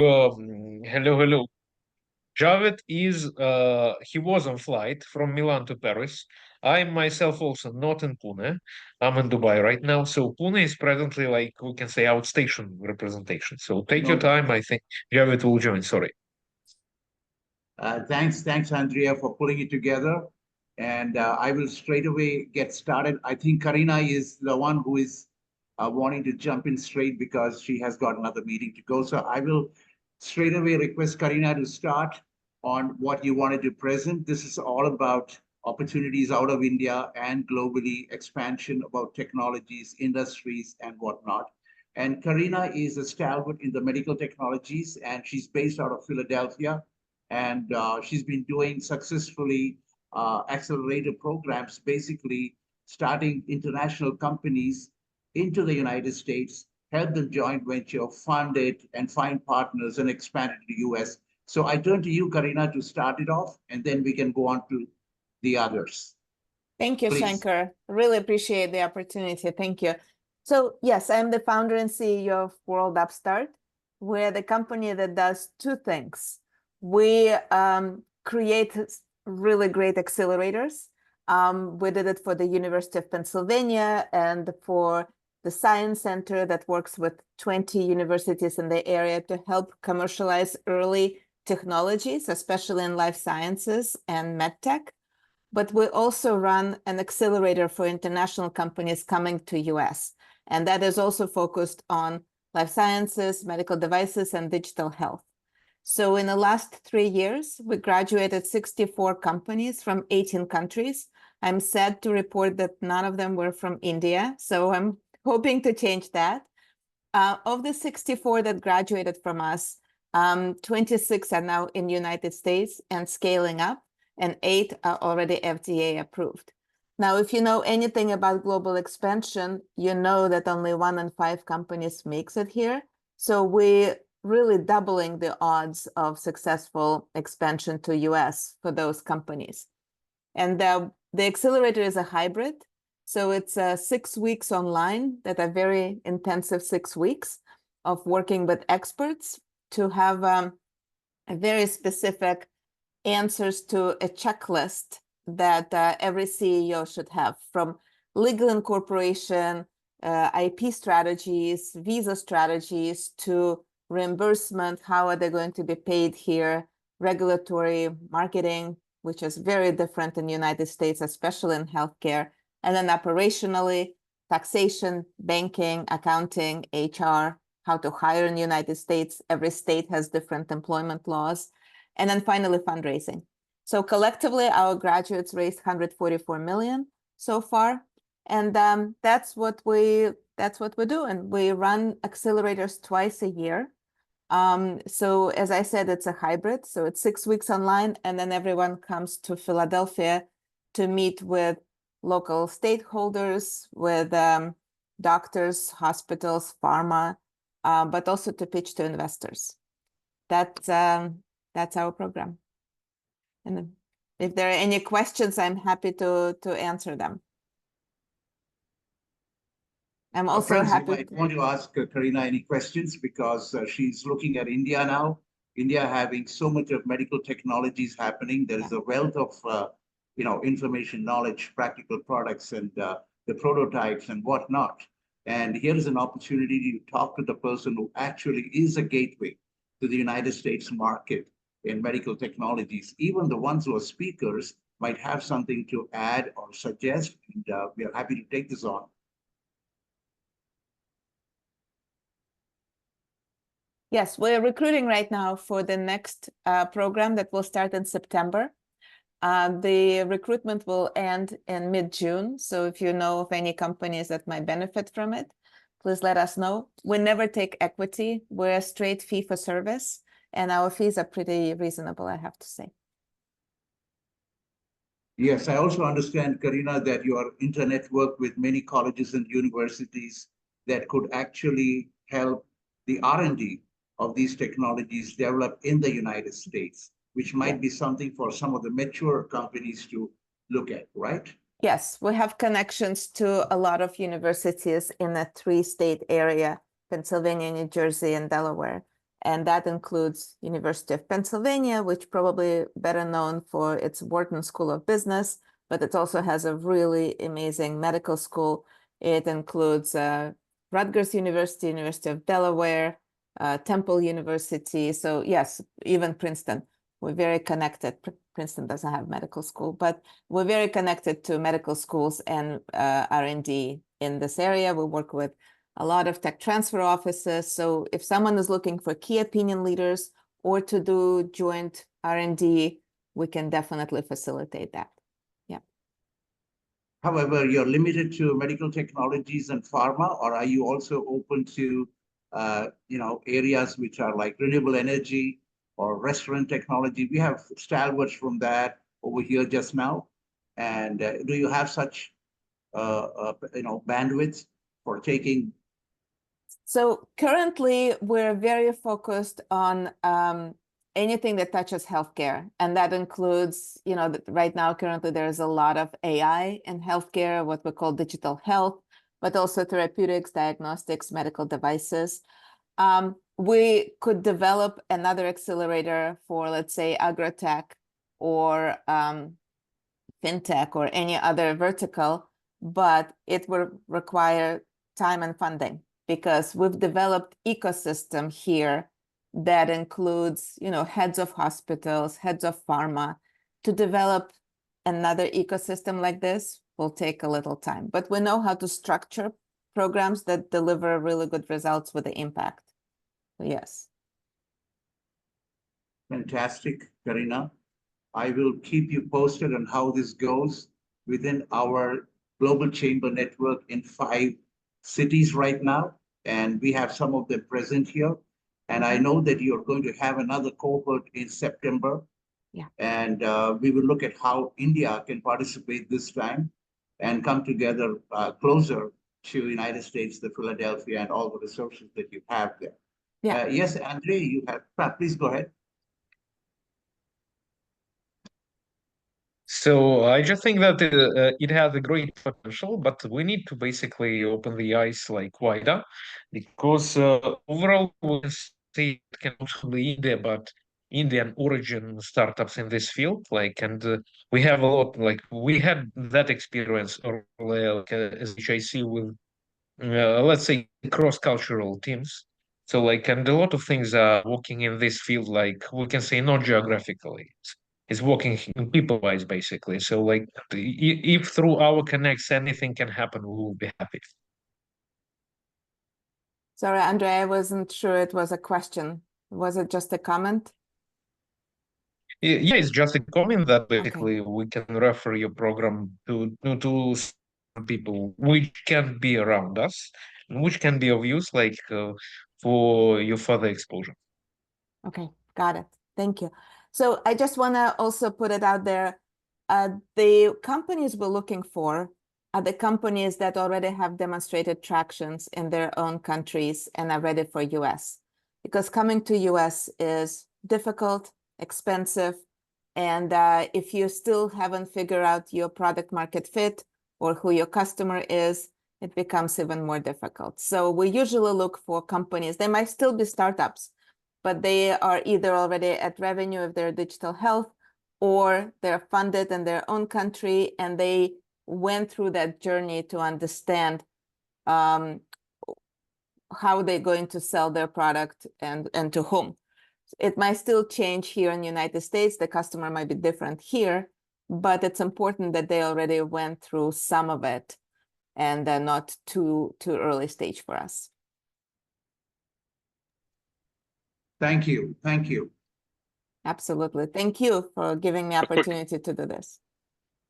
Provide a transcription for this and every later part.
Hello. Javed he was on flight from Milan to Paris. I myself also not in Pune. I'm in Dubai right now. So Pune is presently, like we can say, outstation representation. So take your No, time. I think Javed will join. Sorry. thanks, Andrea, for pulling it together. And I will straight away get started. I think Karina is the one who is wanting to jump in straight because she has got another meeting to go. So I will straight away request Karina to start on what you wanted to present. This is all about opportunities out of India and globally, expansion about technologies, industries, and whatnot. And Karina is a stalwart in the medical technologies, and she's based out of Philadelphia, and she's been doing successfully accelerator programs, basically starting international companies into the United States, help them joint venture, fund it, and find partners and expand it to the US. So I turn to you, Karina, to start it off, and then we can go on to the others. Thank you, Please. Shankar. Really appreciate the opportunity. Thank you. So yes, I'm the founder and CEO of World Upstart. We're the company that does two things. We create really great accelerators. We did it for the University of Pennsylvania and for the Science Center that works with 20 universities in the area to help commercialize early technologies, especially in life sciences and medtech. But we also run an accelerator for international companies coming to US. And that is also focused on life sciences, medical devices, and digital health. So in the last 3 years, we graduated 64 companies from 18 countries. I'm sad to report that none of them were from India. So I'm hoping to change that. Of the 64 that graduated from us, 26 are now in the United States and scaling up, and 8 are already FDA approved. Now, if you know anything about global expansion, you know that only 1 in 5 companies makes it here. So we're really doubling the odds of successful expansion to US for those companies. And the accelerator is a hybrid. So it's 6 weeks online that are very intensive 6 weeks of working with experts to have a very specific answers to a checklist that every CEO should have, from legal incorporation, IP strategies, visa strategies, to reimbursement, how are they going to be paid here, regulatory, marketing, which is very different in the United States, especially in healthcare, and then operationally, taxation, banking, accounting, HR, how to hire in the United States. Every state has different employment laws. And then finally, fundraising. So collectively, our graduates raised 144 million so far. And that's what we do. And we run accelerators twice a year. So as I said, it's a hybrid. So it's 6 weeks online, and then everyone comes to Philadelphia to meet with local stakeholders, with doctors, hospitals, pharma, but also to pitch to investors. That's our program. And if there are any questions, I'm happy to answer them. I'm also happy. I want to ask Karina any questions because she's looking at India now. India having so much of medical technologies happening. There is a wealth of information, knowledge, practical products, and the prototypes and whatnot. And here is an opportunity to talk to the person who actually is a gateway to the United States market in medical technologies. Even the ones who are speakers might have something to add or suggest, and we are happy to take this on. Yes, we're recruiting right now for the next program that will start in September. The recruitment will end in mid-June. So if you know of any companies that might benefit from it, please let us know. We never take equity. We're a straight fee for service, and our fees are pretty reasonable, I have to say. Yes, I also understand, Karina, that you are internetwork with many colleges and universities that could actually help the R&D of these technologies develop in the United States, which might be something for some of the mature companies to look at, right? Yes, we have connections to a lot of universities in a 3-state area, Pennsylvania, New Jersey, and Delaware. And that includes University of Pennsylvania, which probably better known for its Wharton School of Business, but it also has a really amazing medical school. It includes Rutgers University, University of Delaware, Temple University. So yes, even Princeton. We're very connected. Princeton doesn't have medical school, but we're very connected to medical schools and R&D in this area. We work with a lot of tech transfer offices. So if someone is looking for key opinion leaders or to do joint R&D, we can definitely facilitate that. Yeah. However, you're limited to medical technologies and pharma, or are you also open to, areas which are like renewable energy or restaurant technology? We have stalwarts from that over here just now. And do you have such, bandwidth for taking? So currently, we're very focused on anything that touches healthcare. And that includes, right now, currently, there's a lot of AI in healthcare, what we call digital health, but also therapeutics, diagnostics, medical devices. We could develop another accelerator for, let's say, agrotech or fintech or any other vertical, but it will require time and funding because we've developed ecosystem here that includes, heads of hospitals, heads of pharma. To develop another ecosystem like this will take a little time, but we know how to structure programs that deliver really good results with the impact. So yes. Fantastic, Karina. I will keep you posted on how this goes within our global chamber network in 5 cities right now. And we have some of them present here. And I know that you're going to have another cohort in September. Yeah. And we will look at how India can participate this time and come together closer to United States, the Philadelphia, and all the resources that you have there. Yeah. Yes, Andre, you have, please go ahead. So I just think that it has a great potential, but we need to basically open the eyes like wider, because overall we can see it can also be India, but Indian origin startups in this field, and we have a lot, we had that experience earlier, as which I see with let's say cross-cultural teams. So and a lot of things are working in this field, we can say not geographically. It's working people-wise, basically. So if through our connects anything can happen, we will be happy. Sorry, Andre, I wasn't sure it was a question. Was it just a comment? Yeah, it's just a comment that basically we can refer your program to some people which can be around us, which can be of use, for your further exposure. Okay, got it. Thank you. So I just want to also put it out there. The companies we're looking for are the companies that already have demonstrated tractions in their own countries and are ready for US. Because coming to US is difficult, expensive, and if you still haven't figured out your product market fit or who your customer is, it becomes even more difficult. So we usually look for companies. They might still be startups, but they are either already at revenue if they're digital health, or they're funded in their own country and they went through that journey to understand how they're going to sell their product and to whom. It might still change here in the United States. The customer might be different here, but it's important that they already went through some of it and not too early stage for us. Thank you. Thank you. Absolutely. Thank you for giving me opportunity to do this.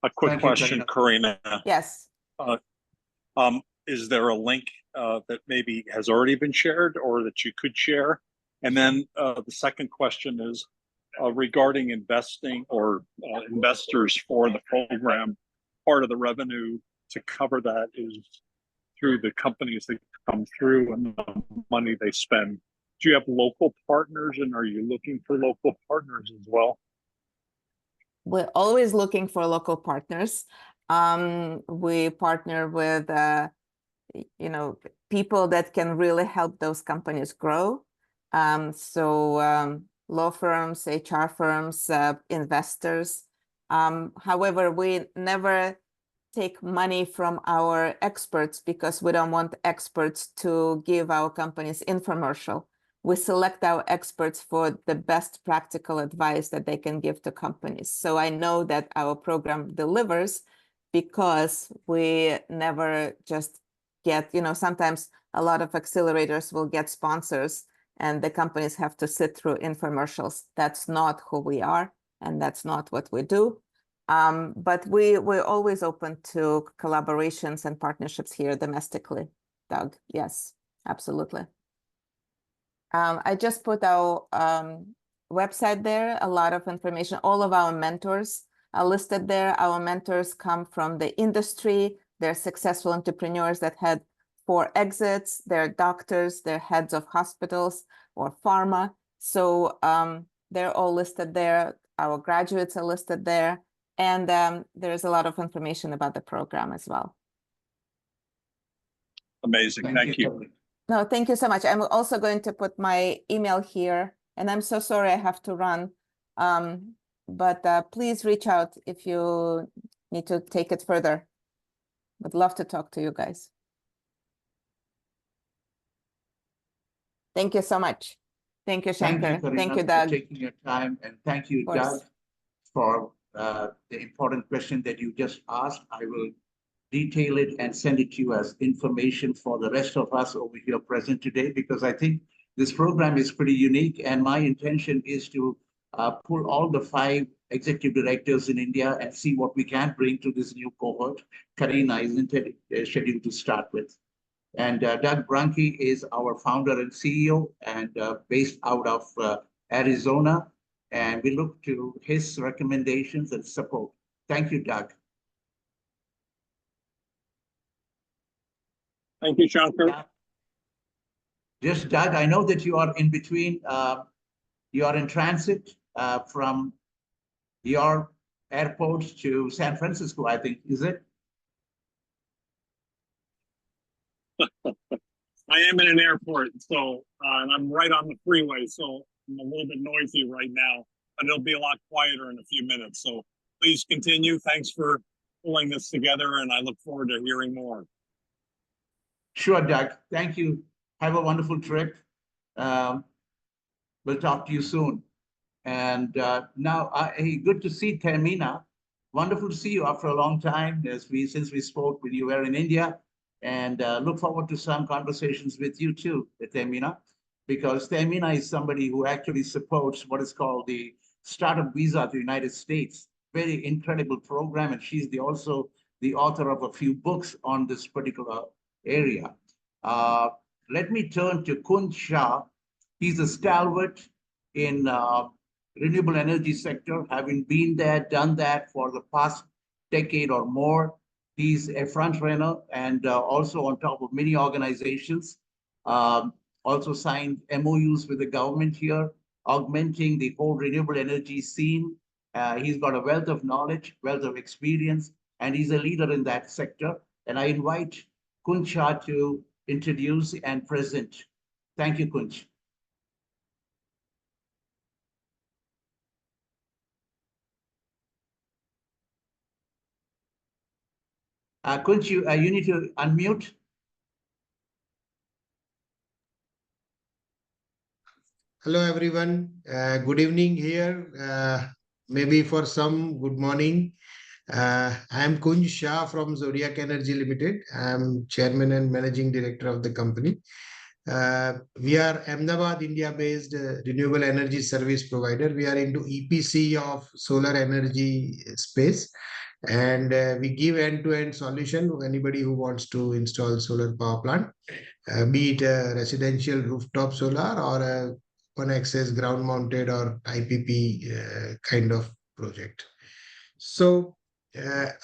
A quick question, Karina. Yes. Is there a link that maybe has already been shared or that you could share? And then the second question is regarding investing or investors for the program. Part of the revenue to cover that is through the companies that come through and the money they spend. Do you have local partners, and are you looking for local partners as well? We're always looking for local partners. We partner with, people that can really help those companies grow. Law firms, HR firms, investors. However, we never take money from our experts because we don't want experts to give our companies infomercial. We select our experts for the best practical advice that they can give to companies. So I know that our program delivers because we never just get, sometimes a lot of accelerators will get sponsors and the companies have to sit through infomercials. That's not who we are, and that's not what we do. But we're always open to collaborations and partnerships here domestically, Doug. Yes, absolutely. I just put our website there, a lot of information. All of our mentors are listed there. Our mentors come from the industry. They're successful entrepreneurs that had 4 exits. They're doctors, they're heads of hospitals or pharma. So they're all listed there. Our graduates are listed there. And there's a lot of information about the program as well. Amazing. Thank you. No, thank you so much. I'm also going to put my email here, and I'm so sorry I have to run. But please reach out if you need to take it further. Would love to talk to you guys. Thank you so much. Thank you, Shankar. Thank you, Doug. For taking your time, and thank you, Doug, for the important question that you just asked. I will detail it and send it to you as information for the rest of us over here present today, because I think this program is pretty unique, and my intention is to pull all the 5 executive directors in India and see what we can bring to this new cohort. Karina isn't scheduled to start with. And Doug Branke is our founder and CEO, and based out of Arizona. And we look to his recommendations and support. Thank you, Doug. Thank you, Shankar. Just Doug, I know that you are in between. You are in transit from your airport to San Francisco, I think, is it? I am in an airport, so and I'm right on the freeway, so I'm a little bit noisy right now, but it'll be a lot quieter in a few minutes. So please continue. Thanks for pulling this together, and I look forward to hearing more. Sure, Doug. Thank you. Have a wonderful trip. We'll talk to you soon. And now, hey, good to see Termina. Wonderful to see you after a long time, since we spoke when you were in India. And look forward to some conversations with you too, Termina, because Termina is somebody who actually supports what is called the Startup Visa to the United States. Very incredible program, and she's also the author of a few books on this particular area. Let me turn to Kunj Shah. He's a stalwart in renewable energy sector, having been there, done that for the past decade or more. He's a front runner and also on top of many organizations, also signed MOUs with the government here, augmenting the whole renewable energy scene. He's got a wealth of knowledge, wealth of experience, and he's a leader in that sector. And I invite Kunj Shah to introduce and present. Thank you, Kunj. Kunj, you need to unmute. Hello, everyone. Good evening here. Maybe for some, good morning. I'm Kunj Shah from Zodiac Energy Limited. I'm chairman and managing director of the company. We are Ahmedabad, India-based renewable energy service provider. We are into EPC of solar energy space. And we give end-to-end solution to anybody who wants to install solar power plant, be it a residential rooftop solar or a one-axis ground-mounted or IPP kind of project. So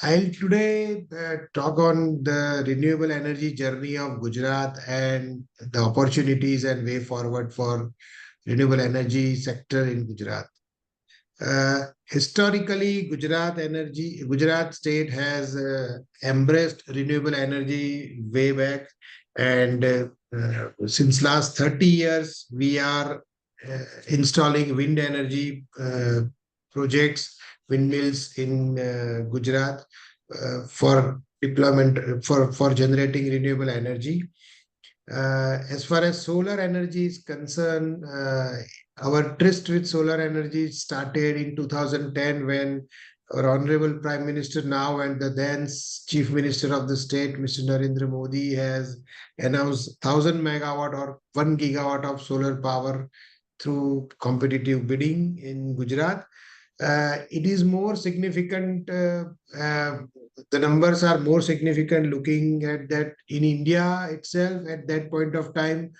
I'll today talk on the renewable energy journey of Gujarat and the opportunities and way forward for renewable energy sector in Gujarat. Historically, Gujarat state has embraced renewable energy way back, And since last 30 years, we are installing wind energy projects, windmills in Gujarat for deployment for generating renewable energy. As far as solar energy is concerned, our tryst with solar energy started in 2010 when our Honorable Prime Minister now and the then Chief Minister of the state, Mr. Narendra Modi, has announced 1,000 megawatt or 1 gigawatt of solar power through competitive bidding in Gujarat. It is more significant. The numbers are more significant looking at that in India itself at that point of time,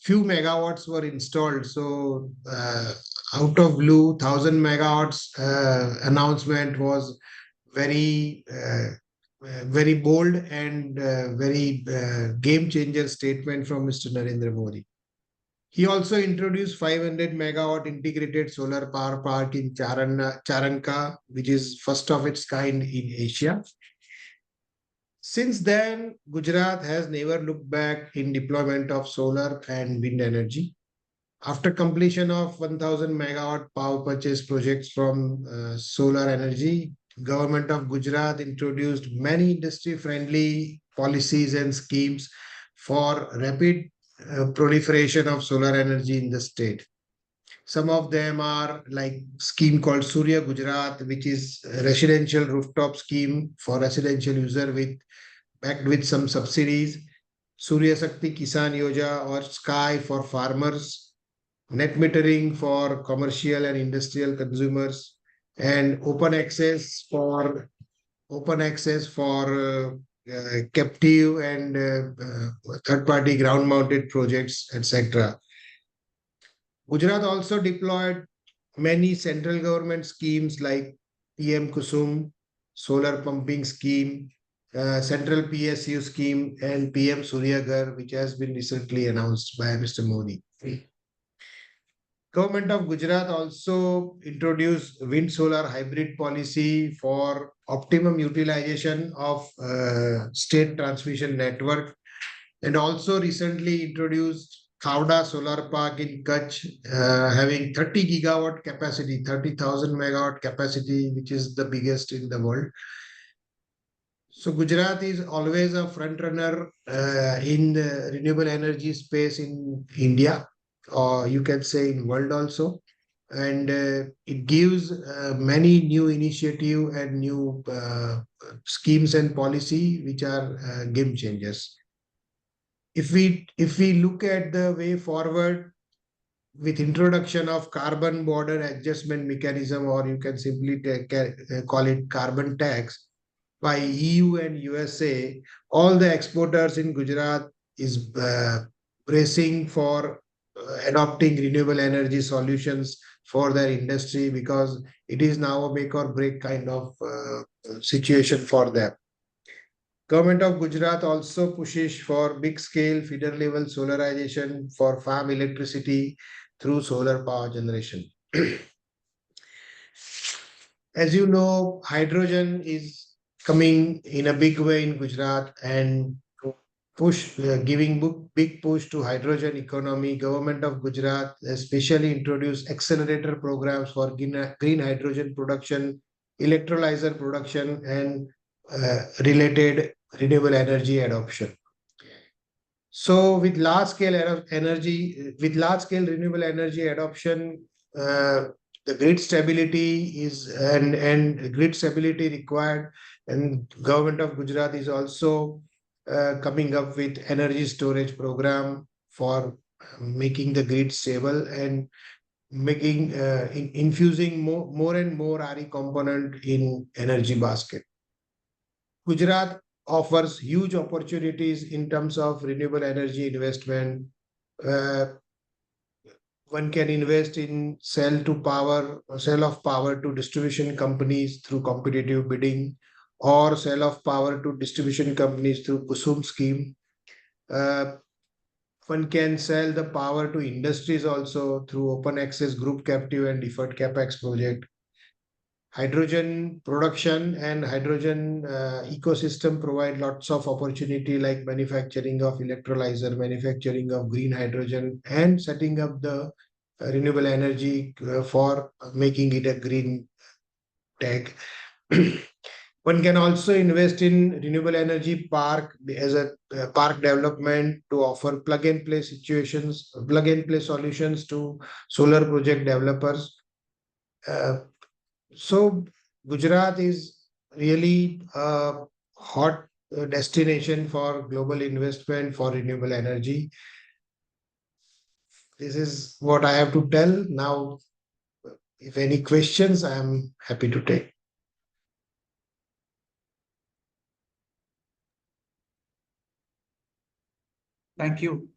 few megawatts were installed. So out of blue, 1,000 megawatts announcement was very very bold and very game changer statement from Mr. Narendra Modi. He also introduced 500 megawatt integrated solar power park in Charanka, which is first of its kind in Asia. Since then, Gujarat has never looked back in deployment of solar and wind energy. After completion of 1,000 megawatt power purchase projects from solar energy, Government of Gujarat introduced many industry-friendly policies and schemes for rapid proliferation of solar energy in the state. Some of them are like scheme called Surya Gujarat, which is a residential rooftop scheme for residential user backed with some subsidies. Surya Shakti Kisan Yojana or Sky for farmers, net metering for commercial and industrial consumers, and open access for captive and third-party ground-mounted projects, etc. Gujarat also deployed many central government schemes like PM Kusum, solar pumping scheme, central PSU scheme, and PM Surya Ghar, which has been recently announced by Mr. Modi. Government of Gujarat also introduced wind solar hybrid policy for optimum utilization of state transmission network, and also recently introduced Khavda Solar Park in Kutch, having 30 gigawatt capacity, 30,000 megawatt capacity, which is the biggest in the world. So Gujarat is always a front runner in the renewable energy space in India, or you can say in world also. And it gives many new initiative and new schemes and policy which are game changers. If we look at the way forward with introduction of carbon border adjustment mechanism, or you can simply call it carbon tax by EU and USA, all the exporters in Gujarat is bracing for adopting renewable energy solutions for their industry, because it is now a make or break kind of situation for them. Government of Gujarat also pushes for big scale feeder level solarization for farm electricity through solar power generation. As you know, hydrogen is coming in a big way in Gujarat, and giving big push to hydrogen economy. Government of Gujarat especially introduced accelerator programs for green hydrogen production, electrolyzer production, and related renewable energy adoption. So with large scale renewable energy adoption, the grid stability and grid stability required, and government of Gujarat is also coming up with energy storage program for making the grid stable and making infusing more and more RE component in energy basket. Gujarat offers huge opportunities in terms of renewable energy investment. One can invest in sell of power to distribution companies through competitive bidding, or sell of power to distribution companies through Kusum scheme. One can sell the power to industries also through open access group captive and deferred capex project. hydrogen production and hydrogen ecosystem provide lots of opportunity like manufacturing of electrolyzer, manufacturing of green hydrogen, and setting up the renewable energy for making it a green tech. One can also invest in renewable energy park as a park development to offer plug-and-play situations, plug-and-play solutions to solar project developers. So Gujarat is really a hot destination for global investment for renewable energy. This is what I have to tell. Now, if any questions, I am happy to take. Thank you.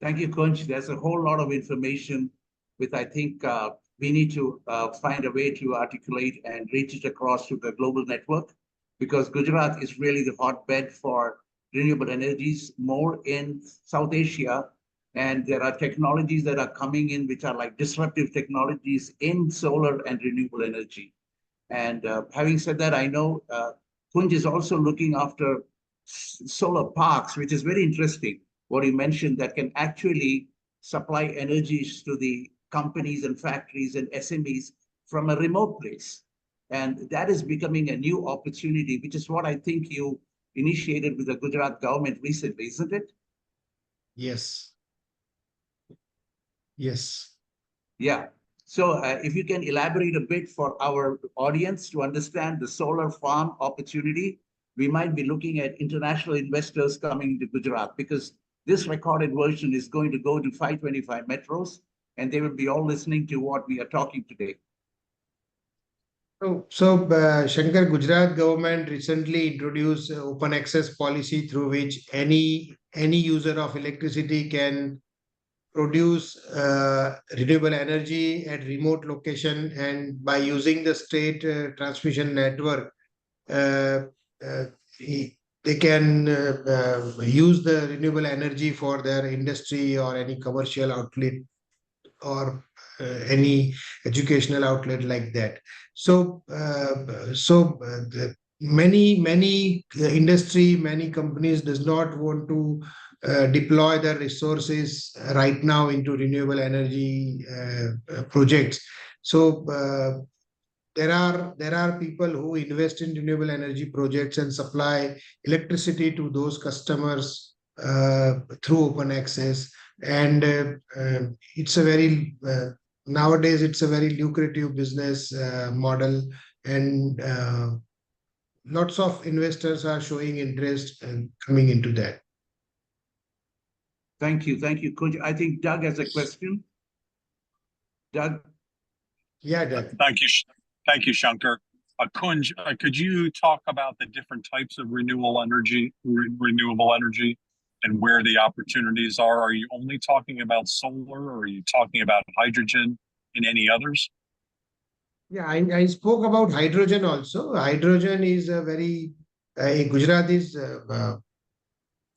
Thank you, Kunj. There's a whole lot of information which I think we need to find a way to articulate and reach it across to the global network, because Gujarat is really the hotbed for renewable energies, more in South Asia. And there are technologies that are coming in which are like disruptive technologies in solar and renewable energy. And having said that, I know Kunj is also looking after solar parks, which is very interesting. What you mentioned, that can actually supply energies to the companies and factories and SMEs from a remote place. And that is becoming a new opportunity, which is what I think you initiated with the Gujarat government recently, isn't it? Yes. Yes. Yeah. So if you can elaborate a bit for our audience to understand the solar farm opportunity, we might be looking at international investors coming to Gujarat, because this recorded version is going to go to 525 metros, and they will be all listening to what we are talking today. So, Shankar, Gujarat government recently introduced open access policy through which any user of electricity can produce renewable energy at remote location, and by using the state transmission network, they can use the renewable energy for their industry or any commercial outlet or any educational outlet like that. So, many industry, many companies does not want to deploy their resources right now into renewable energy projects. So there are people who invest in renewable energy projects and supply electricity to those customers through open access, and it's a very nowadays it's a very lucrative business model, and lots of investors are showing interest and coming into that. Thank you, Kunj. I think Doug has a question. Doug. Yeah, Doug. Thank you, Shankar. Kunj, could you talk about the different types of renewable energy, and where the opportunities are? Are you only talking about solar, or are you talking about hydrogen and any others? Yeah, I spoke about hydrogen also. Hydrogen is a very Gujarat is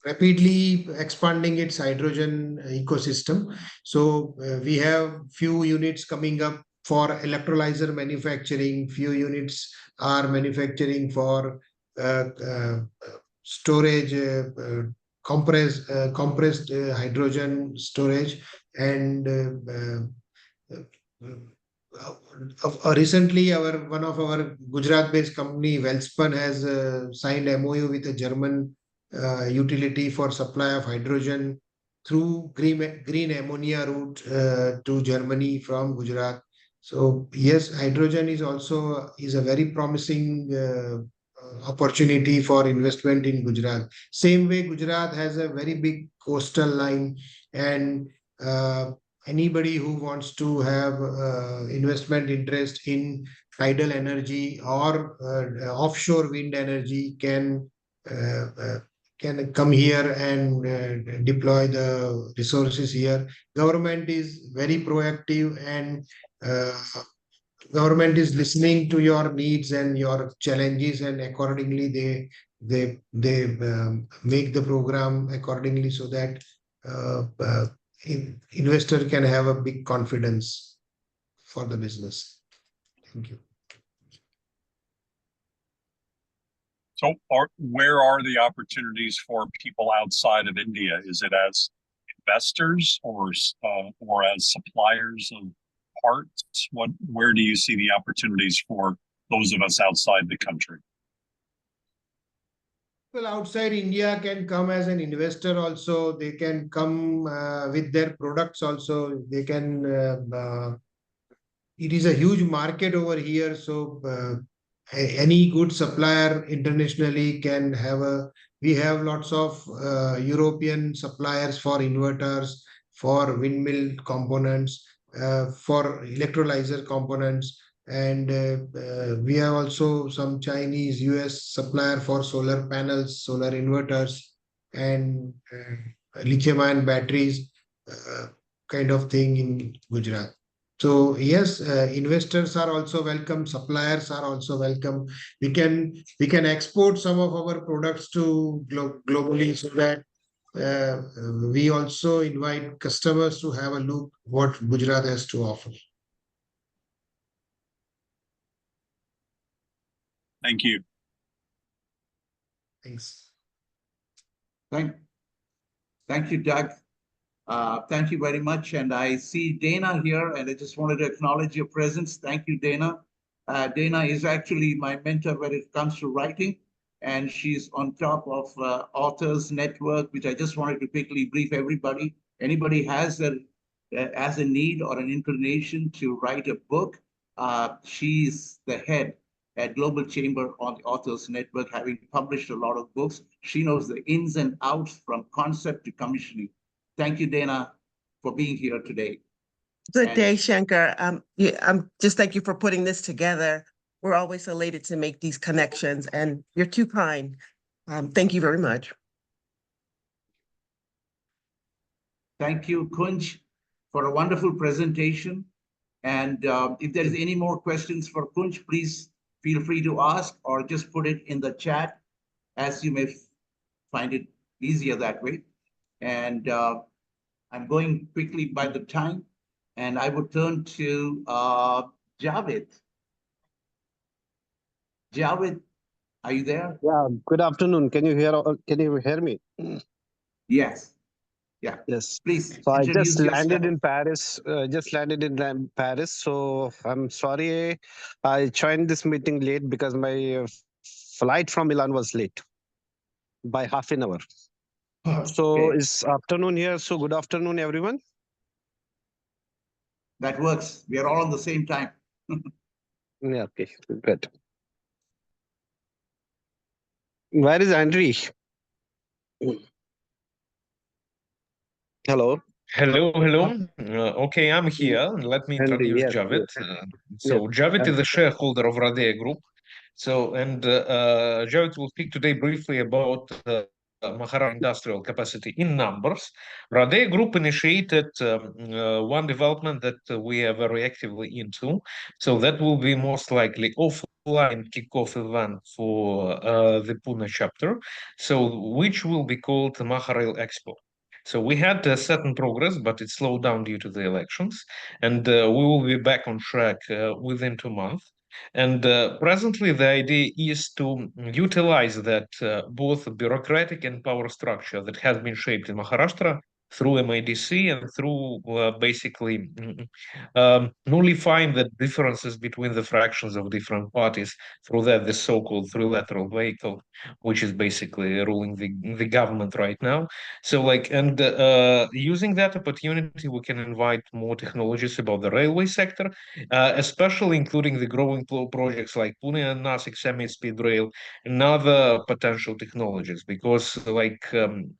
rapidly expanding its hydrogen ecosystem. So we have few units coming up for electrolyzer manufacturing. Few units are manufacturing for storage, compressed hydrogen storage, and recently one of our Gujarat-based company, Welspun, has signed MOU with a German utility for supply of hydrogen through green ammonia route to Germany from Gujarat. So yes, hydrogen is also a very promising opportunity for investment in Gujarat. Same way, Gujarat has a very big coastal line, and anybody who wants to have investment interest in tidal energy or offshore wind energy can come here and deploy the resources here. Government is very proactive, and government is listening to your needs and your challenges, and accordingly they make the program accordingly, so that investor can have a big confidence for the business. Thank you. So where are the opportunities for people outside of India? Is it as investors or as suppliers of parts? Where do you see the opportunities for those of us outside the country? People outside India can come as an investor also. They can come with their products also. They can. It is a huge market over here, so any good supplier internationally can have a. We have lots of European suppliers for inverters, for windmill components, for electrolyzer components, and we have also some Chinese, US supplier for solar panels, solar inverters, and lithium-ion batteries, kind of thing in Gujarat. So yes, investors are also welcome. Suppliers are also welcome. We can export some of our products to globally, so that we also invite customers to have a look what Gujarat has to offer. Thank you. Thanks. Thank you, Doug. Thank you very much. And I see Dana here, and I just wanted to acknowledge your presence. Thank you, Dana. Dana is actually my mentor when it comes to writing, and she's on top of Authors Network, which I just wanted to quickly brief everybody. Anybody has a need or an inclination to write a book, she's the head at Global Chamber on the Authors Network, having published a lot of books. She knows the ins and outs from concept to commissioning. Thank you, Dana, for being here today. Good day, Shankar. Just thank you for putting this together. We're always elated to make these connections, and you're too kind. Thank you very much. Thank you, Kunj, for a wonderful presentation. And if there is any more questions for Kunj, please feel free to ask or just put it in the chat, as you may find it easier that way. And I'm going quickly by the time, and I would turn to Javed. Javed, are you there? Yeah, good afternoon. Can you hear me? Yes. Yeah. Yes. Please. So I introduce just landed yourself. in Paris. Paris. So I'm sorry I joined this meeting late because my flight from Milan was late by half an hour. So Okay. it's afternoon here. So good afternoon, everyone. That works. We are all on the same time. Yeah, okay, good. Where is Andre? Hello. Hello. Okay, I'm here. Let me Henry, introduce yes, Javed. yes, So yes. Javed is a shareholder of Radea Group. So, and Javed will speak today briefly about Maharashtra industrial capacity in numbers. Radea Group initiated one development that we are very actively into. So that will be most likely offline kickoff event for the Pune chapter. So which will be called Maharail Expo. So we had a certain progress, but it slowed down due to the elections, and we will be back on track within 2 months. And presently, the idea is to utilize that both bureaucratic and power structure that has been shaped in Maharashtra through MIDC and through basically nullifying the differences between the fractions of different parties through that the so-called trilateral vehicle, which is basically ruling the government right now. So and using that opportunity, we can invite more technologies about the railway sector, especially including the growing projects like Pune and Nasik semi-speed rail and other potential technologies, because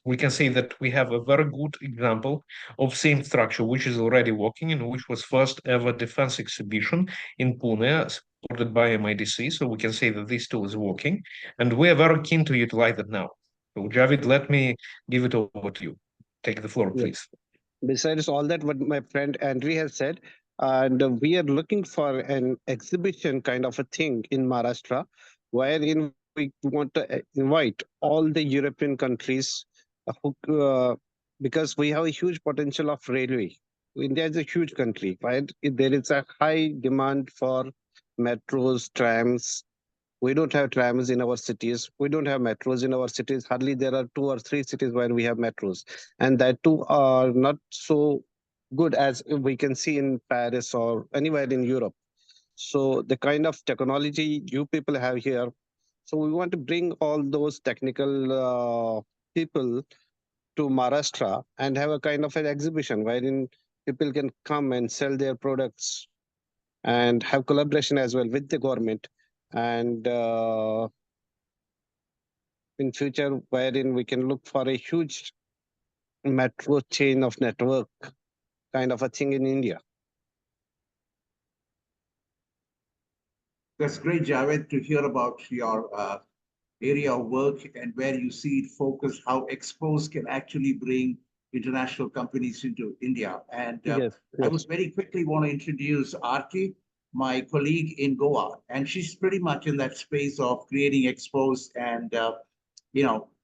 we can say that we have a very good example of same structure, which is already working and which was first ever defense exhibition in Pune, supported by MIDC. So we can say that this tool is working, and we are very keen to utilize it now. So Javid, let me give it over to you. Take the floor, Yes. please. Besides all that, what my friend Andre has said, and we are looking for an exhibition kind of a thing in Maharashtra, wherein we want to invite all the European countries because we have a huge potential of railway. India is a huge country, right? There is a high demand for metros, trams. We don't have trams in our cities. We don't have metros in our cities. Hardly there are 2 or 3 cities where we have metros, and that too are not so good as we can see in Paris or anywhere in Europe. So the kind of technology you people have here, so we want to bring all those technical people to Maharashtra and have a kind of an exhibition wherein people can come and sell their products and have collaboration as well with the government, and in future wherein we can look for a huge metro chain of network kind of a thing in India. That's great, Javed, to hear about your area of work and where you see it focused, how Expos can actually bring international companies into India. And Yes, I yes. would very quickly want to introduce Arti, my colleague in Goa, and she's pretty much in that space of creating Expos and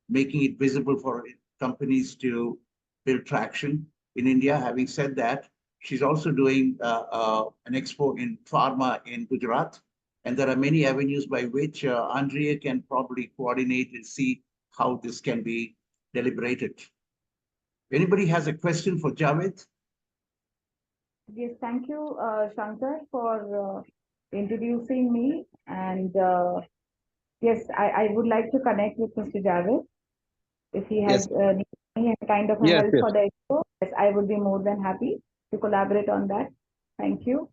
making it visible for companies to build traction in India. Having said that, she's also doing an expo in pharma in Gujarat. And there are many avenues by which Andrea can probably coordinate and see how this can be deliberated. Anybody has a question for Javed? Yes, thank you, Shankar, for introducing me. And yes, I would like to connect with Mr. Javed. If he has any kind of a Yes, help yes. for the expo, yes, I would be more than happy to collaborate on that. Thank you.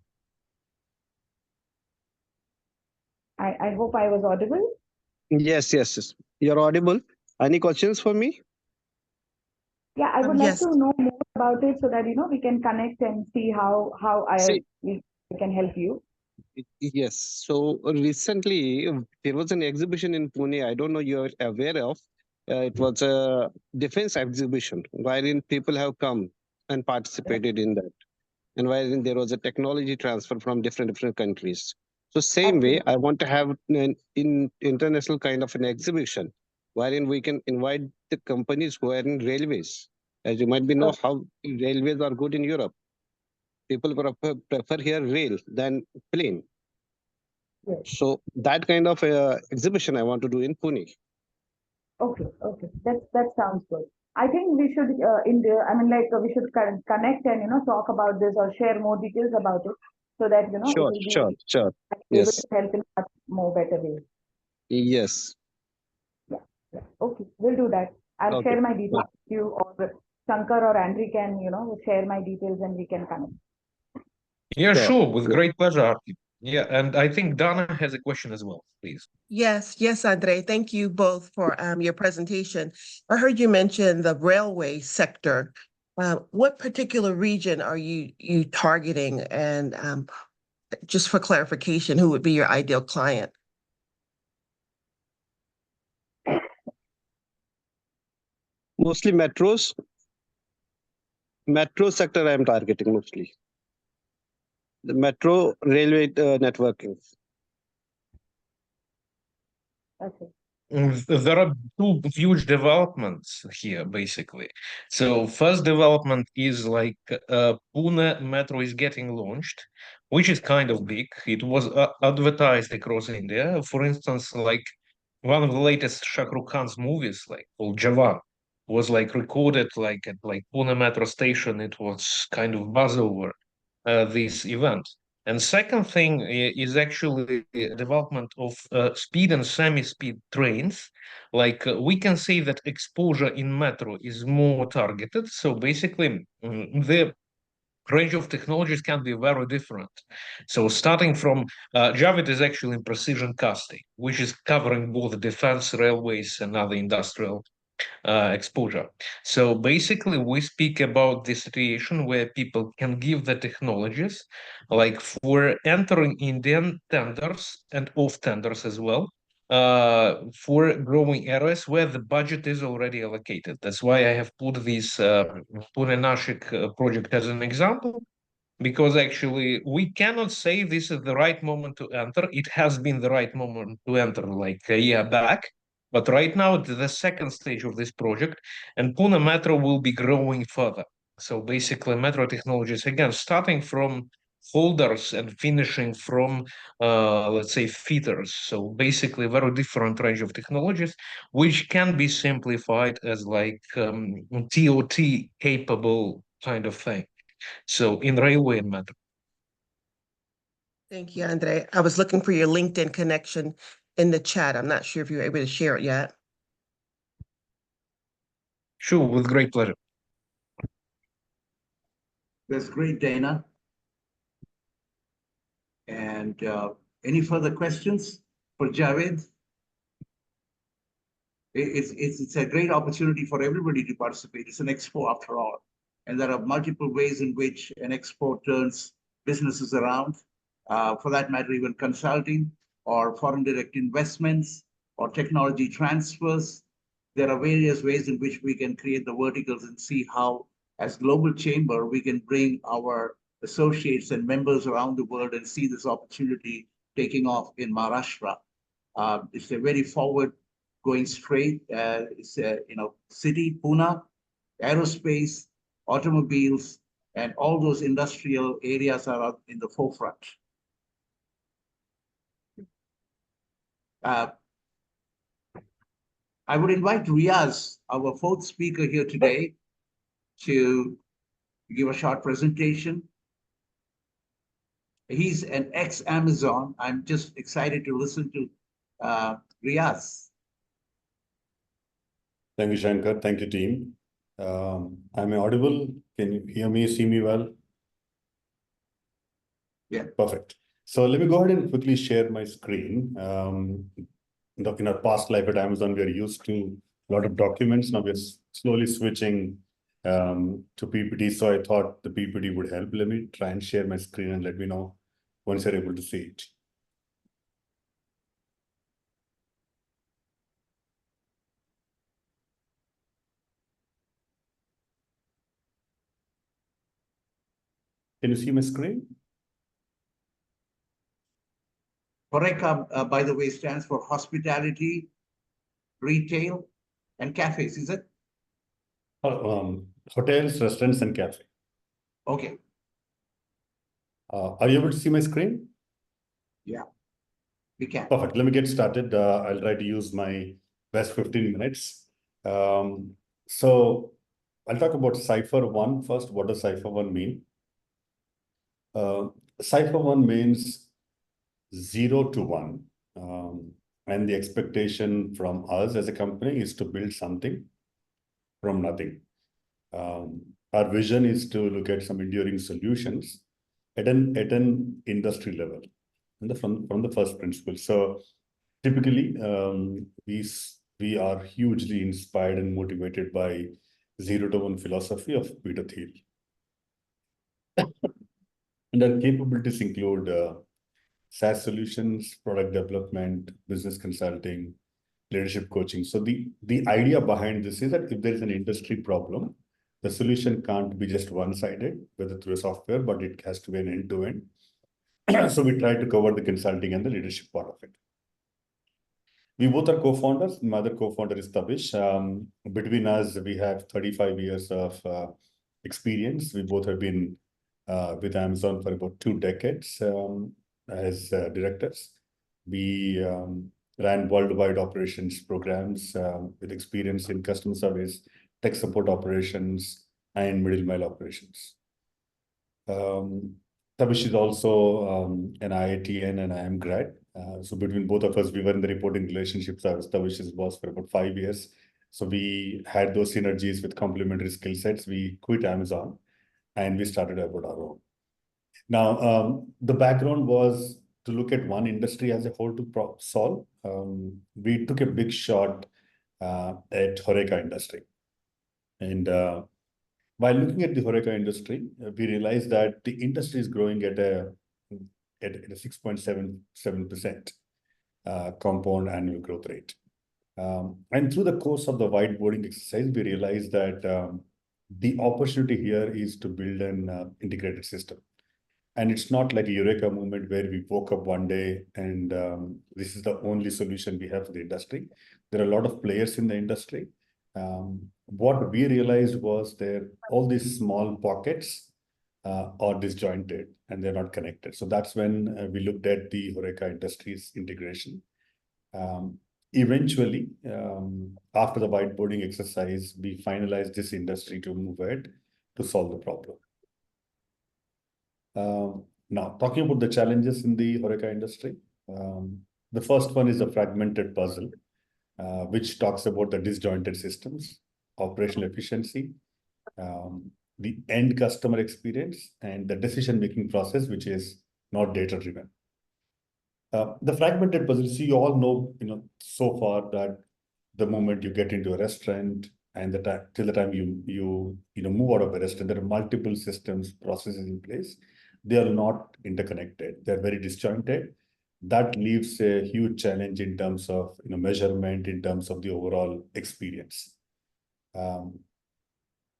I hope I was audible. Yes, yes, yes. You're audible. Any questions for me? Yeah, I would like Yes. to know more about it so that we can connect and see how See, we can help you. yes. So recently there was an exhibition in Pune. I don't know you're aware of. It was a defense exhibition wherein people have come and participated in that, and wherein there was a technology transfer from different countries. So same way, I want to have an international kind of an exhibition wherein we can invite the companies who are in railways. As you might be know how railways are good in Europe. People prefer here rail than plane. Yes. So that kind of exhibition I want to do in Pune. Okay, that sounds good. I think we should we should connect and talk about this or share more details about it so that it Sure, will be sure, sure. able Yes, to help in much more better way. yes. Yeah. Okay, we'll do that. I'll Okay. share my details with you, or Shankar or Andrew can share my details and we can connect. Yeah, Sure. sure, with great pleasure, Arti. Yeah, and I think Dana has a question as well, please. Yes, Andre. Thank you both for your presentation. I heard you mention the railway sector. What particular region are you targeting? And just for clarification, who would be your ideal client? Mostly metros. Metro sector I am targeting mostly. The metro railway networking. Okay. There are two huge developments here, basically. So first development is like Pune Metro is getting launched, which is kind of big. It was advertised across India. For instance, like one of the latest Shah Rukh Khan's movies, like called Jawan, was like recorded like at like Pune Metro station. It was kind of buzz over this event. And second thing is actually the development of speed and semi-speed trains. Like we can say that exposure in metro is more targeted. So basically, the range of technologies can be very different. So starting from Javid is actually in precision casting, which is covering both defense, railways, and other industrial exposure. So basically, we speak about the situation where people can give the technologies, like for entering Indian tenders and off tenders as well, for growing areas where the budget is already allocated. That's why I have put this Pune Nashik project as an example. Because actually, we cannot say this is the right moment to enter. It has been the right moment to enter like a year back. But right now, it's the second stage of this project, and Pune Metro will be growing further. So basically, metro technologies, again, starting from holders and finishing from, let's say, fitters. So basically, very different range of technologies, which can be simplified as like TOT capable kind of thing. So in railway and metro. Thank you, Andre. I was looking for your LinkedIn connection in the chat. I'm not sure if you were able to share it yet. Sure, with great pleasure. That's great, Dana. And any further questions for Javed? It's a great opportunity for everybody to participate. It's an expo after all. And there are multiple ways in which an expo turns businesses around. For that matter, even consulting or foreign direct investments or technology transfers. There are various ways in which we can create the verticals and see how, as global chamber, we can bring our associates and members around the world and see this opportunity taking off in Maharashtra. It's a very forward going straight. It's a city, Pune, aerospace, automobiles, and all those industrial areas are in the forefront. I would invite Riaz, our fourth speaker here today, to give a short presentation. He's an ex-Amazon. I'm just excited to listen to Riaz. Thank you, Shankar. Thank you, team. I'm audible. Can you hear me, see me well? Yeah. Perfect. So let me go ahead and quickly share my screen. In our past life at Amazon, we are used to a lot of documents. Now we're slowly switching to PPT. So I thought the PPT would help. Let me try and share my screen and let me know once you're able to see it. Can you see my screen? HoReCa, by the way, stands for hospitality, retail, and cafes, is it? Hotels, restaurants, and cafe. Okay. Are you able to see my screen? Yeah, we can. Perfect. Let me get started. I'll try to use my best 15 minutes. So I'll talk about Cipher 1 first. What does Cipher 1 mean? Cipher 1 means 0 to 1. And the expectation from us as a company is to build something from nothing. Our vision is to look at some enduring solutions at an industry level from the first principle. So typically, we are hugely inspired and motivated by 0 to 1 philosophy of Peter Thiel. And our capabilities include SaaS solutions, product development, business consulting, leadership coaching. So the idea behind this is that if there is an industry problem, the solution can't be just one-sided, whether through a software, but it has to be an end-to-end. So we try to cover the consulting and the leadership part of it. We both are co-founders. My other co-founder is Tabish. Between us, we have 35 years of experience. We both have been with Amazon for about 2 decades as directors. We ran worldwide operations programs with experience in customer service, tech support operations, and middle mile operations. Tabish is also an IITN and IIM grad. So between both of us, we were in the reporting relationships. I was Tabish's boss for about 5 years. So we had those synergies with complementary skill sets. We quit Amazon and we started about our own. Now, the background was to look at one industry as a whole to solve. We took a big shot at HoReCa industry. And while looking at the HoReCa industry, we realized that the industry is growing at a 6.77% compound annual growth rate. And through the course of the whiteboarding exercise, we realized that the opportunity here is to build an integrated system. And it's not like a Eureka moment where we woke up one day and this is the only solution we have for the industry. There are a lot of players in the industry. What we realized was all these small pockets or disjointed, and they're not connected. So that's when we looked at the Horeca Industries integration. Eventually, after the whiteboarding exercise, we finalized this industry to move ahead to solve the problem. Now, talking about the challenges in the Horeca industry, the first one is a fragmented puzzle, which talks about the disjointed systems, operational efficiency, the end customer experience, and the decision-making process, which is not data-driven. The fragmented puzzle, so you all know, so far that the moment you get into a restaurant and till the time you move out of a restaurant, there are multiple systems, processes in place. They are not interconnected. They're very disjointed. That leaves a huge challenge in terms of measurement, in terms of the overall experience.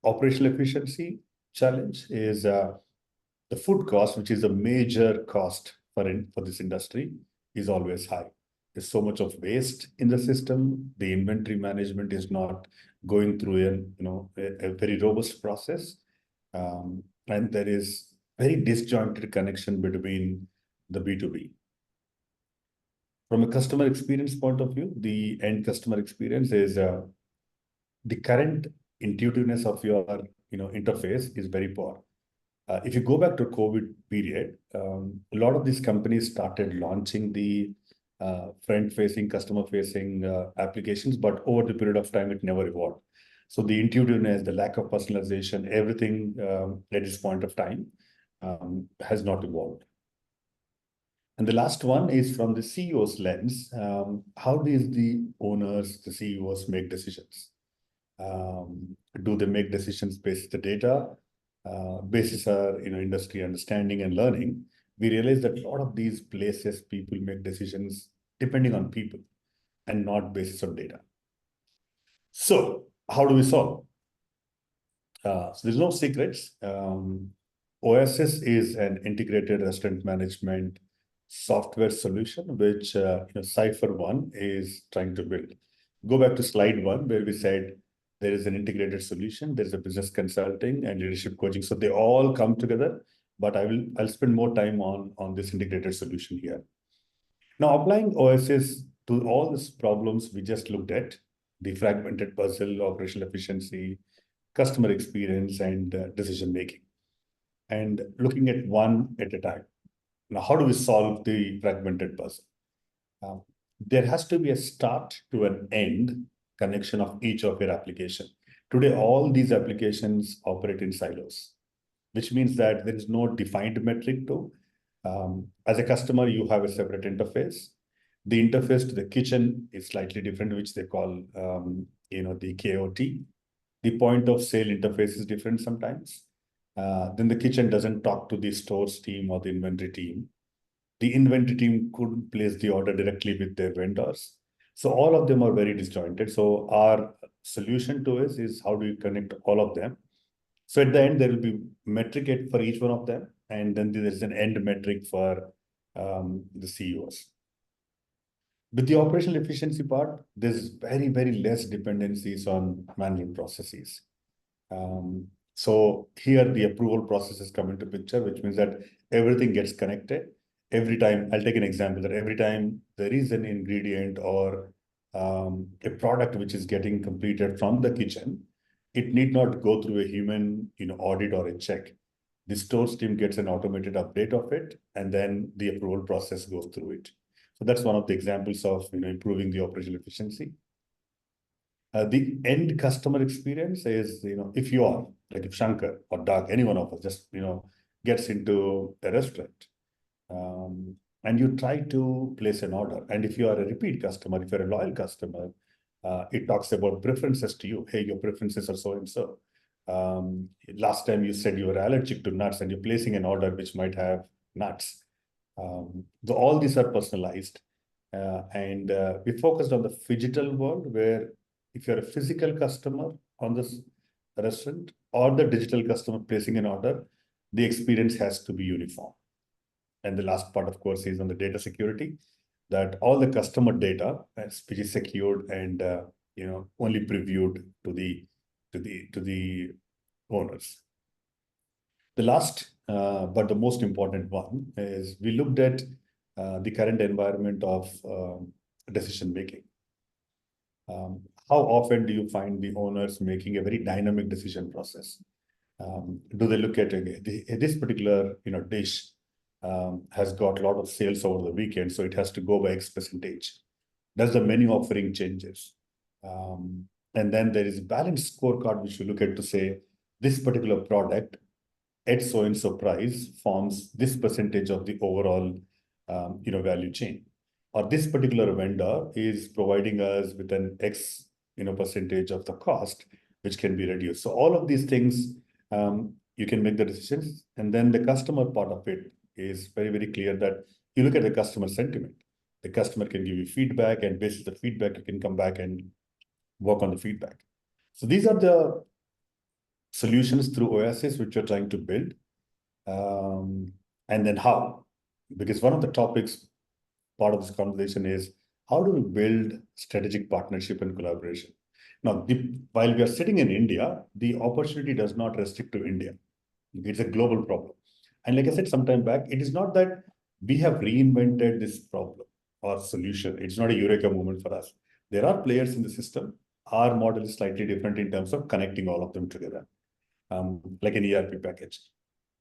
Operational efficiency challenge is the food cost, which is a major cost for this industry, is always high. There's so much of waste in the system. The inventory management is not going through a very robust process, and there is very disjointed connection between the B2B. From a customer experience point of view, the end customer experience is the current intuitiveness of your interface is very poor. If you go back to COVID period, a lot of these companies started launching the front-facing, customer-facing applications, but over the period of time, it never evolved. So the intuitiveness, the lack of personalization, everything at this point of time has not evolved. And the last one is from the CEO's lens. How does the owners, the CEOs make decisions? Do they make decisions based on the data? Basis our industry understanding and learning, we realize that a lot of these places people make decisions depending on people and not basis on data. So how do we solve? So there's no secrets. OSS is an integrated restaurant management software solution, which Cypher One is trying to build. Go back to slide 1 where we said there is an integrated solution, there's a business consulting and leadership coaching. So they all come together, but I'll spend more time on this integrated solution here. Now, applying OSS to all these problems we just looked at, the fragmented puzzle, operational efficiency, customer experience, and decision-making, and looking at one at a time. Now, how do we solve the fragmented puzzle? There has to be a start to an end connection of each of your application. Today, all these applications operate in silos, which means that there is no defined metric to. As a customer, you have a separate interface. The interface to the kitchen is slightly different, which they call the KOT. The point of sale interface is different sometimes. Then the kitchen doesn't talk to the stores team or the inventory team. The inventory team couldn't place the order directly with their vendors. So all of them are very disjointed. So our solution to it is how do you connect all of them? So at the end, there will be metric for each one of them. And then there's an end metric for the CEOs. With the operational efficiency part, there's very, very less dependencies on manual processes. So here the approval processes come into picture, which means that everything gets connected. Every time, I'll take an example that every time there is an ingredient or a product which is getting completed from the kitchen, it need not go through a human audit or a check. The stores team gets an automated update of it, and then the approval process goes through it. So that's one of the examples of improving the operational efficiency. The end customer experience is, if you are, like if Shankar or Doug, any one of us just, gets into a restaurant and you try to place an order. And if you are a repeat customer, if you're a loyal customer, it talks about preferences to you. Hey, your preferences are so-and-so. Last time you said you were allergic to nuts and you're placing an order which might have nuts. So all these are personalized. And we focused on the phygital world where if you're a physical customer on this restaurant or the digital customer placing an order, the experience has to be uniform. And the last part, of course, is on the data security, that all the customer data, which is secured and only previewed to the owners. The last, but the most important one is we looked at the current environment of decision making. How often do you find the owners making a very dynamic decision process? Do they look at this particular dish has got a lot of sales over the weekend, so it has to go by X percentage? Does the menu offering changes? And then there is a balanced scorecard which you look at to say this particular product at so and so price forms this percentage of the overall value chain, or this particular vendor is providing us with an X percentage of the cost which can be reduced. So all of these things you can make the decisions, and then the customer part of it is very, very clear that you look at the customer sentiment. The customer can give you feedback, and based on the feedback, you can come back and work on the feedback. So these are the solutions through Oasis which you're trying to build. And then how? Because one of the topics, part of this conversation is how do we build strategic partnership and collaboration? Now, while we are sitting in India, the opportunity does not restrict to India. It's a global problem. And like I said some time back, it is not that we have reinvented this problem or solution. It's not a eureka moment for us. There are players in the system. Our model is slightly different in terms of connecting all of them together, like an ERP package.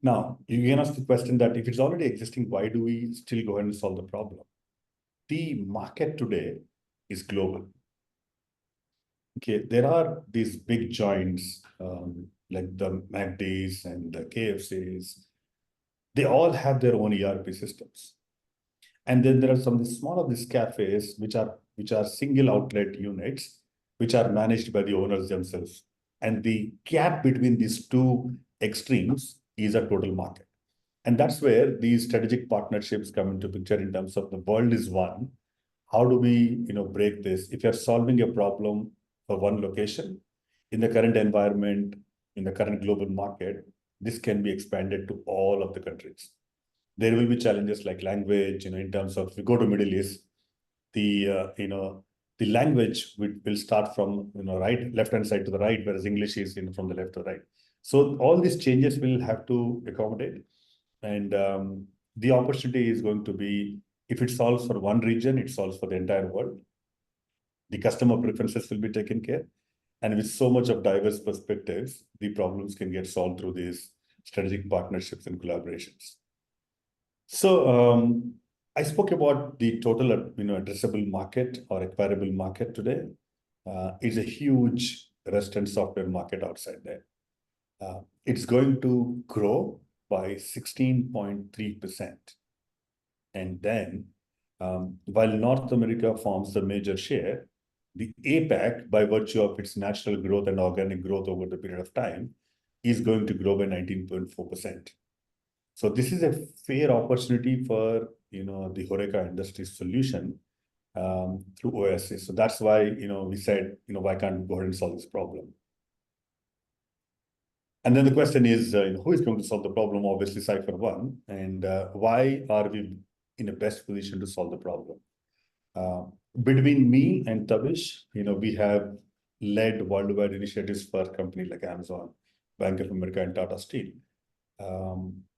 Now, you can ask the question that if it's already existing, why do we still go ahead and solve the problem? The market today is global. Okay, there are these big giants like the McD's and the KFCs. They all have their own ERP systems. And then there are some small of these cafes which are single outlet units which are managed by the owners themselves. And the gap between these two extremes is a total market. And that's where these strategic partnerships come into picture in terms of the world is one. How do we break this? If you're solving a problem for one location, in the current environment, in the current global market, this can be expanded to all of the countries. There will be challenges like language, in terms of, if you go to Middle East, the language will start from left-hand side to the right, whereas English is from the left to the right. So all these changes will have to accommodate. And the opportunity is going to be, if it solves for one region, it solves for the entire world. The customer preferences will be taken care. And with so much of diverse perspectives, the problems can get solved through these strategic partnerships and collaborations. So I spoke about the total addressable market or acquirable market today. It's a huge restaurant software market outside there. It's going to grow by 16.3%. And then, while North America forms the major share, the APAC, by virtue of its natural growth and organic growth over the period of time, is going to grow by 19.4%. So this is a fair opportunity for the HoReCa industry solution through Oasis. So that's why we said why can't we go ahead and solve this problem? And then the question is who is going to solve the problem? Obviously, Cypher one. And why are we in the best position to solve the problem? Between me and Tavish, we have led worldwide initiatives for companies like Amazon, Bank of America, and Tata Steel.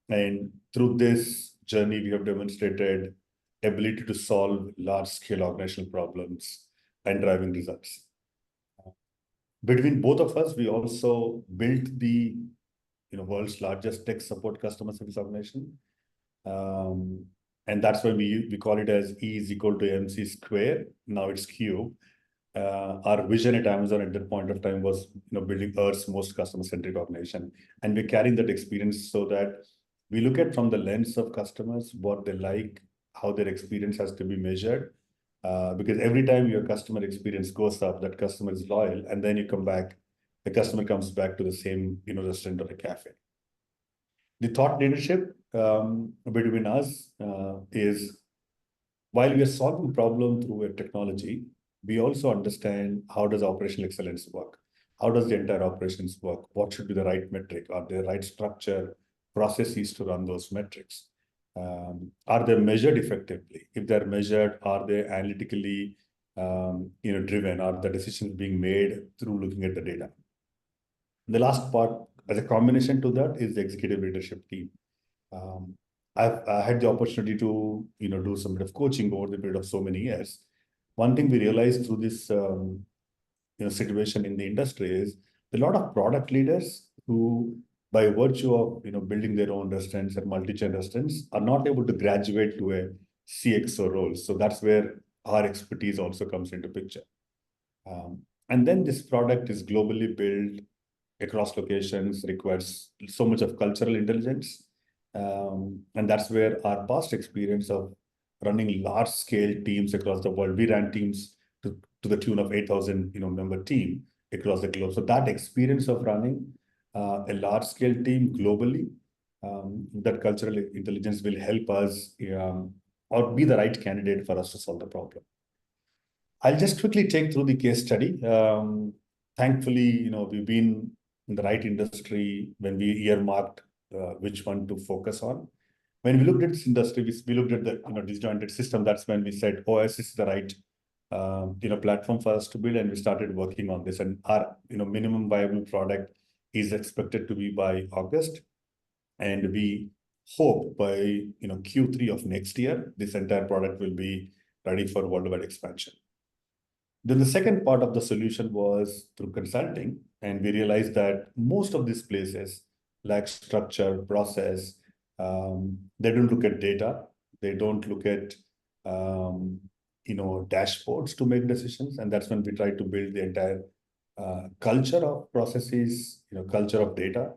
And through this journey, we have demonstrated ability to solve large-scale organizational problems and driving results. Between both of us, we also built the world's largest tech support customer service organization. And that's why we call it as E is equal to MC square. Now it's Q. Our vision at Amazon at that point of time was building Earth's most customer-centric organization. And we're carrying that experience so that we look at from the lens of customers, what they like, how their experience has to be measured. Because every time your customer experience goes up, that customer is loyal, and then you come back, the customer comes back to the same restaurant or a cafe. The thought leadership between us is, while we are solving problem through a technology, we also understand how does operational excellence work? How does the entire operations work? What should be the right metric? Are there right structure, processes to run those metrics? Are they measured effectively? If they're measured, are they analytically driven? Are the decisions being made through looking at the data? The last part as a combination to that is the executive leadership team. I had the opportunity to do some bit of coaching over the period of so many years. One thing we realized through this situation in the industry is a lot of product leaders who, by virtue of building their own restaurants and multi-chain restaurants, are not able to graduate to a CXO role. So that's where our expertise also comes into picture. And then this product is globally built across locations, requires so much of cultural intelligence. And that's where our past experience of running large-scale teams across the world, we ran teams to the tune of 8,000 member team across the globe. So that experience of running a large-scale team globally, that cultural intelligence will help us or be the right candidate for us to solve the problem. I'll just quickly take through the case study. Thankfully, we've been in the right industry when we earmarked which one to focus on. When we looked at this industry, we looked at the disjointed system. That's when we said OS is the right platform for us to build, and we started working on this. And our minimum viable product is expected to be by August, and we hope by Q3 of next year this entire product will be ready for worldwide expansion. Then the second part of the solution was through consulting, and we realized that most of these places lack structure, process. They don't look at data. They don't look at dashboards to make decisions, and that's when we try to build the entire culture of processes, culture of data,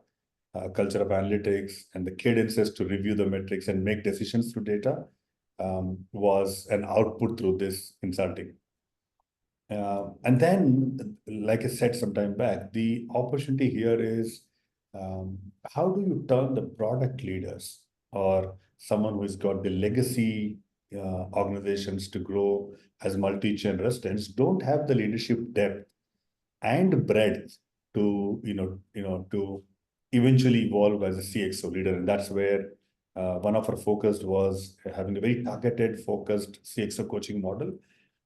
culture of analytics, and the cadences to review the metrics and make decisions through data was an output through this consulting. And then, like I said some time back, the opportunity here is how do you turn the product leaders or someone who's got the legacy organizations to grow as multi-chain restaurants don't have the leadership depth and breadth to to eventually evolve as a CXO leader, and that's where one of our focus was having a very targeted, focused CXO coaching model,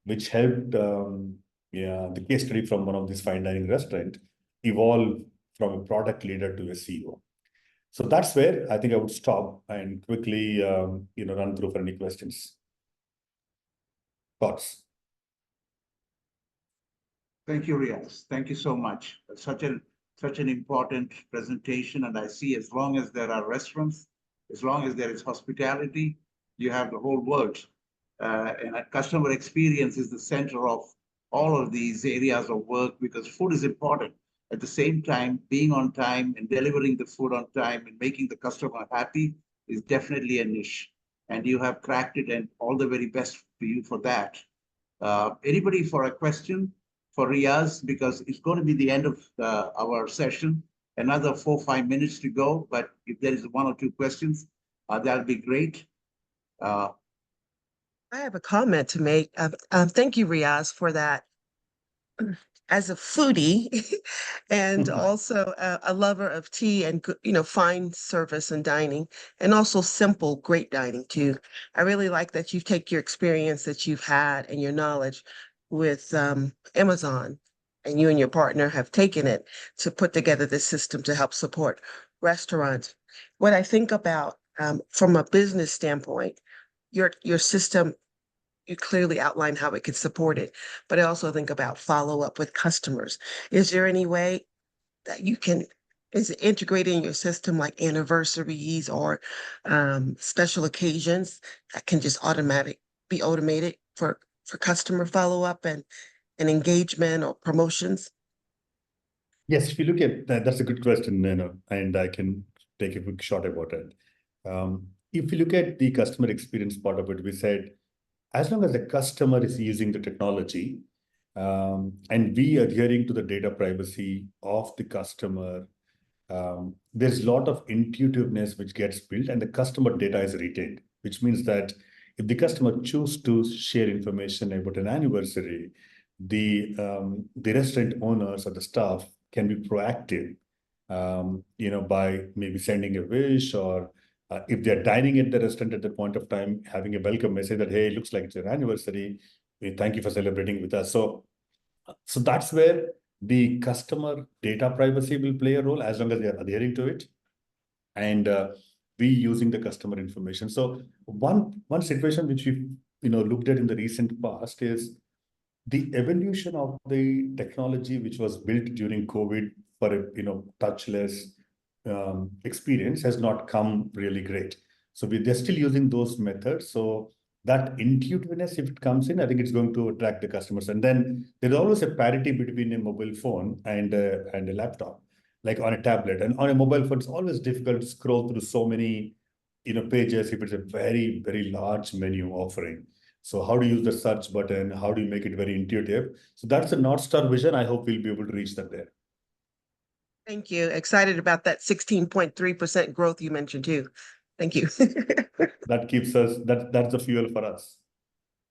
which helped the case study from one of these fine dining restaurants evolve from a product leader to a CEO. So that's where I think I would stop and quickly run through for any questions. Thoughts? Thank you, Riaz. Thank you so much. Such an important presentation, and I see as long as there are restaurants, as long as there is hospitality, you have the whole world. And customer experience is the center of all of these areas of work because food is important. At the same time, being on time and delivering the food on time and making the customer happy is definitely a niche. And you have cracked it, and all the very best to you for that. Anybody for a question for Riaz? Because it's going to be the end of our session. Another 4 or 5 minutes to go. But if there is 1 or 2 questions, that'll be great. I have a comment to make. Thank you, Riaz, for that. As a foodie and also a lover of tea and fine service and dining, and also simple, great dining too. I really like that you take your experience that you've had and your knowledge with Amazon, and you and your partner have taken it to put together this system to help support restaurants. What I think about from a business standpoint, your system, you clearly outline how it could support it, but I also think about follow-up with customers. Is there any way that is it integrated in your system like anniversaries or special occasions that can just be automated for customer follow-up and engagement or promotions? Yes, if you look at that, that's a good question, and I can take a quick shot about it. If you look at the customer experience part of it, we said, as long as the customer is using the technology and we adhering to the data privacy of the customer, there's a lot of intuitiveness which gets built and the customer data is retained, which means that if the customer chooses to share information about an anniversary, the restaurant owners or the staff can be proactive, by maybe sending a wish or if they're dining at the restaurant at the point of time, having a welcome message that, hey, it looks like it's your anniversary. We thank you for celebrating with us. So that's where the customer data privacy will play a role as long as they are adhering to it, and we using the customer information. So one situation which we looked at in the recent past is the evolution of the technology which was built during COVID for a touchless experience has not come really great. So they're still using those methods. So that intuitiveness, if it comes in, I think it's going to attract the customers. And then there's always a parity between a mobile phone and a laptop, like on a tablet. And on a mobile phone, it's always difficult to scroll through so many pages if it's a very, very large menu offering. So how do you use the search button? How do you make it very intuitive? So that's the North Star vision. I hope we'll be able to reach that there. Thank you. Excited about that 16.3% growth you mentioned too. Thank you. That keeps us, that's the fuel for us.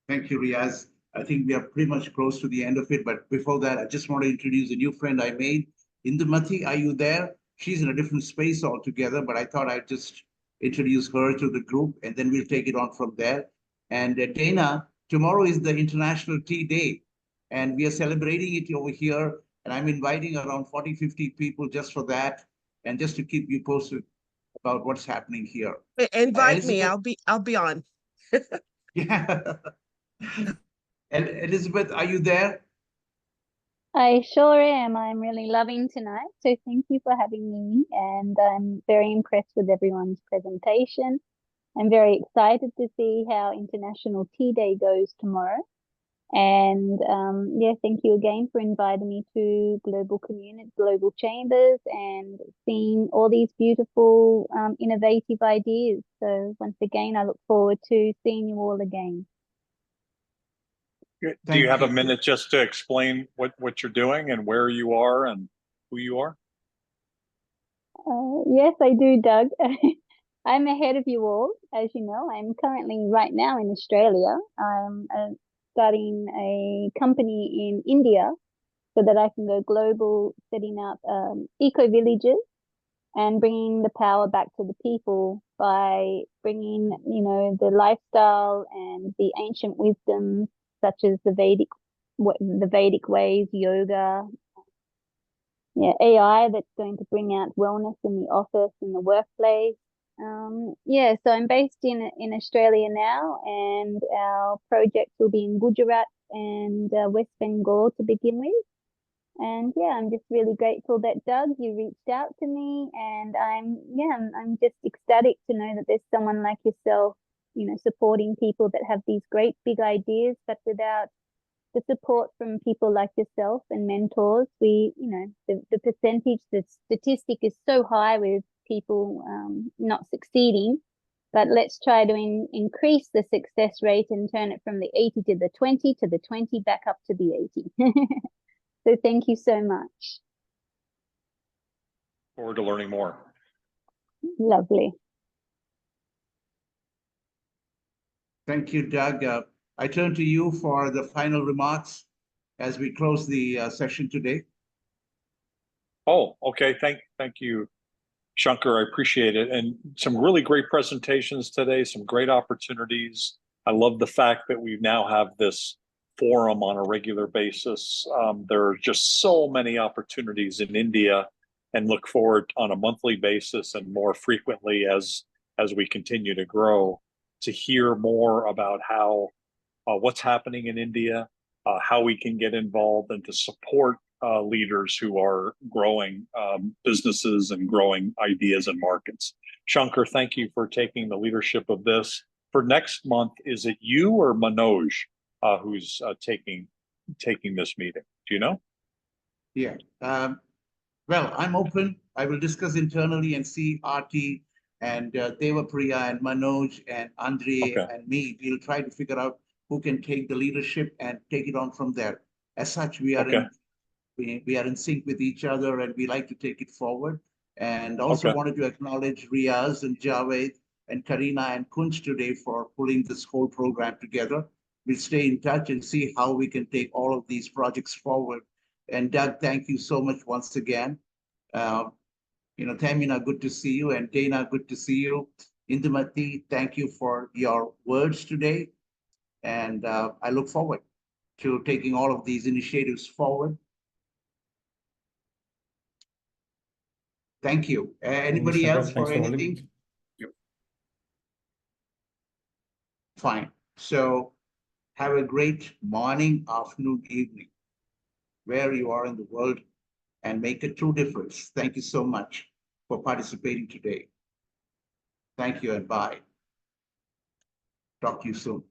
Thank you, Riaz. I think we are pretty much close to the end of it. But before that, I just want to introduce a new friend I made. Indumati, are you there? She's in a different space altogether, but I thought I'd just introduce her to the group, and then we'll take it on from there. And Dana, tomorrow is the International Tea Day, and we are celebrating it over here. And I'm inviting around 40, 50 people just for that, and just to keep you posted about what's happening here. Invite me. I'll be on. Yeah. And Elizabeth, are you there? I sure am. I'm really loving tonight. So thank you for having me. And I'm very impressed with everyone's presentation. I'm very excited to see how International Tea Day goes tomorrow. And yeah, thank you again for inviting me to Global Chambers and seeing all these beautiful, innovative ideas. So once again, I look forward to seeing you all again. Do you have a minute just to explain what you're doing and where you are and who you are? Yes, I do, Doug. I'm ahead of you all. As you know, I'm currently right now in Australia. I'm starting a company in India so that I can go global, setting up eco-villages and bringing the power back to the people by bringing, the lifestyle and the ancient wisdom such as the Vedic ways, yoga, AI that's going to bring out wellness in the office, in the workplace. So I'm based in Australia now, and our projects will be in Gujarat and West Bengal to begin with. And yeah, I'm just really grateful that Doug, you reached out to me, and I'm just ecstatic to know that there's someone like yourself, supporting people that have these great big ideas, but without the support from people like yourself and mentors, the percentage, the statistic is so high with people not succeeding. But let's try to increase the success rate and turn it from the 80 to the 20 to the 20 back up to the 80. So thank you so much. Forward to learning more. Lovely. Thank you, Doug. I turn to you for the final remarks as we close the session today. Oh, okay. Thank you, Shankar. I appreciate it. And some really great presentations today, some great opportunities. I love the fact that we now have this forum on a regular basis. There are just so many opportunities in India, and look forward on a monthly basis and more frequently as we continue to grow to hear more about how what's happening in India, how we can get involved and to support leaders who are growing businesses and growing ideas and markets. Shankar, thank you for taking the leadership of this. For next month, is it you or Manoj who's taking this meeting? Do you know? Yeah. Well, I'm open. I will discuss internally and see Arti and Devapriya and Manoj and Andre and me. We'll try to figure out who can take the leadership and take it on from there. As such, we are in sync with each other, and we like to take it forward. And also wanted to acknowledge Riaz and Javed and Karina and Kunj today for pulling this whole program together. We'll stay in touch and see how we can take all of these projects forward. And Doug, thank you so much once again. Tamina, good to see you, and Dana, good to see you. Indumati, thank you for your words today. And I look forward to taking all of these initiatives forward. Thank you. Thank you, Anybody Shankar. else for Thanks for holding anything? it. Fine. So have a great morning, afternoon, evening, where you are in the world, and make a true difference. Thank you so much for participating today. Thank you and bye. Talk to you soon.